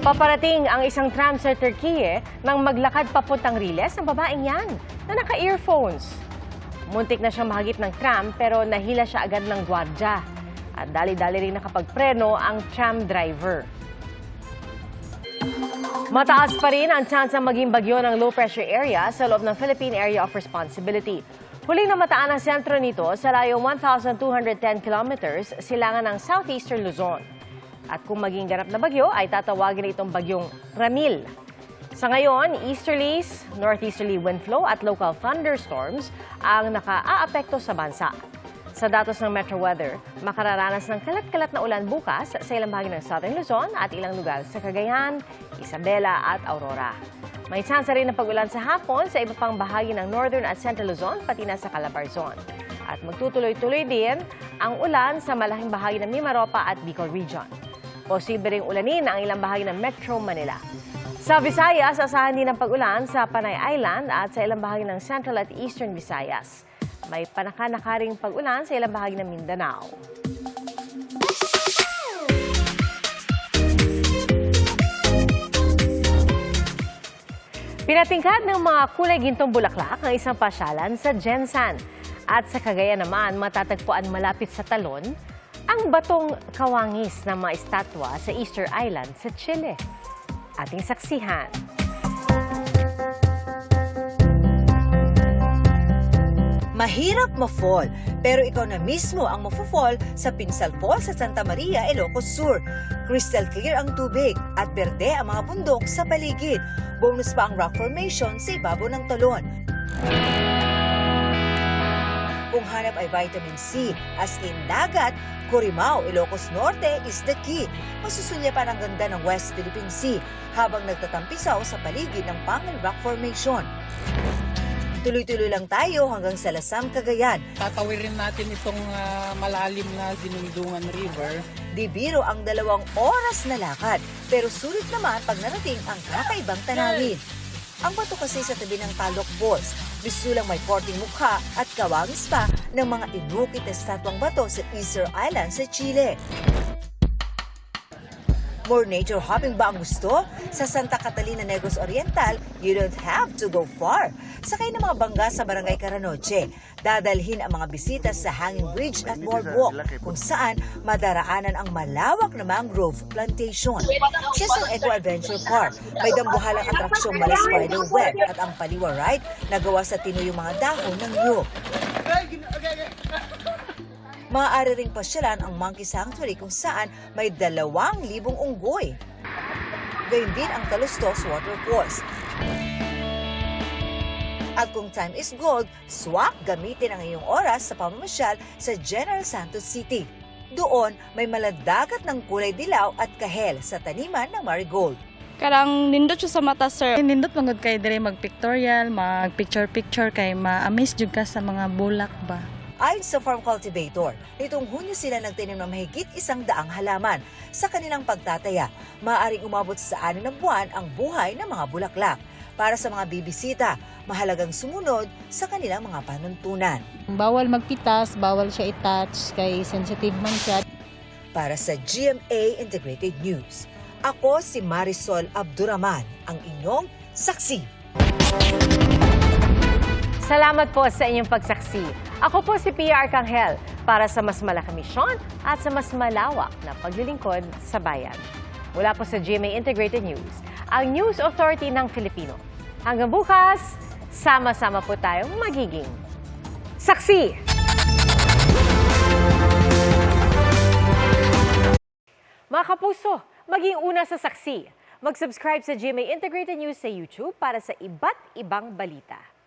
Paparating ang isang tram sa Turkey nang maglakad papuntang Riles ang babaeng yan na naka-earphones. Muntik na siyang mahagip ng tram pero nahila siya agad ng gwardya. At dali-dali rin nakapagpreno ang tram driver. Mataas pa rin ang chance ng maging bagyo ng low-pressure area sa loob ng Philippine Area of Responsibility. Huling namataan ang sentro nito sa layo 1,210 kilometers silangan ng southeastern Luzon. At kung maging ganap na bagyo, ay tatawagin itong bagyong Ramil. Sa ngayon, easterlies, northeasterly wind flow at local thunderstorms ang nakaaapekto sa bansa. Sa datos ng Metro Weather, makararanas ng kalat-kalat na ulan bukas sa ilang bahagi ng Southern Luzon at ilang lugar sa Cagayan, Isabela at Aurora. May chance rin ng pag-ulan sa hapon sa iba pang bahagi ng Northern at Central Luzon pati na sa Calabarzon. At magtutuloy-tuloy din ang ulan sa malaking bahagi ng Mimaropa at Bicol Region. Posible ring ulanin ang ilang bahagi ng Metro Manila. Sa Visayas, asahan din ang pag-ulan sa Panay Island at sa ilang bahagi ng Central at Eastern Visayas. May panaka-nakaring pag-ulan sa ilang bahagi ng Mindanao. Pinatingkad ng mga kulay gintong bulaklak ang isang pasyalan sa Gensan. At sa Cagayan naman, matatagpuan malapit sa Talon ang batong kawangis ng mga estatwa sa Easter Island sa Chile. Ating saksihan. Mahirap ma-fall, pero ikaw na mismo ang mafo-fall sa Pinsal Falls sa Santa Maria, Ilocos Sur. Crystal clear ang tubig at berde ang mga bundok sa paligid. Bonus pa ang rock formation sa ibabaw ng talon. Kung hanap ay vitamin C, as in dagat, Corimao, Ilocos Norte is the key. Masusulyapan ang ganda ng West Philippine Sea habang nagtatampisaw sa paligid ng Pangil Rock Formation. Tuloy-tuloy lang tayo hanggang sa Lasam, Cagayan. Tatawirin natin itong malalim na Dinungdungan River. Di biro ang 2 oras na lakad, pero sulit naman pag narating ang kakaibang tanawin. Ang bato kasi sa tabi ng Talok Falls, bisulang may porting mukha at kawangis pa ng mga inukit na statwang bato sa Easter Island sa Chile. More nature hopping ba ang gusto? Sa Santa Catalina, Negros Oriental, you don't have to go far. Sakay ng mga bangga sa Barangay Caranoche. Dadalhin ang mga bisita sa Hanging Bridge at Boardwalk, kung saan madaraanan ang malawak na mangrove plantation. Sa San Eco Adventure Park, may dambuhalang atraksyong Mala Spider Web at ang Paliwa Ride na gawa sa tinuyong mga dahon ng nyug. Maaari ring pasyalan ang Monkey Sanctuary kung saan may 2,000 unggoy. Gayun din ang Talustos Waterfalls. At kung time is gold, swak gamitin ang iyong oras sa pamamasyal sa General Santos City. Doon, may maladagat ng kulay dilaw at kahel sa taniman ng marigold. Karang nindot siya sa mata, sir. Nindot mangod kay dire mag-pictorial, mag-picture-picture kay ma-amaze jud ka sa mga bulak ba. Ayon sa farm cultivator, nitong Hunyo sila nagtanim ng mahigit 100 halaman. Sa kanilang pagtataya, maaaring umabot sa 6 na buwan ang buhay ng mga bulaklak. Para sa mga bibisita, mahalagang sumunod sa kanilang mga panuntunan. Bawal magpitas, bawal siya i-touch, kay sensitive man siya. Para sa GMA Integrated News, ako si Marisol Abduraman, ang inyong saksi. Salamat po sa inyong pagsaksi. Ako po si Pia Arcangel para sa mas malaking misyon at sa mas malawak na paglilingkod sa bayan. Mula po sa GMA Integrated News, ang News Authority ng Filipino. Hanggang bukas, sama-sama po tayong magiging saksi! Mga kapuso, maging una sa saksi. Mag-subscribe sa GMA Integrated News sa YouTube para sa iba't ibang balita.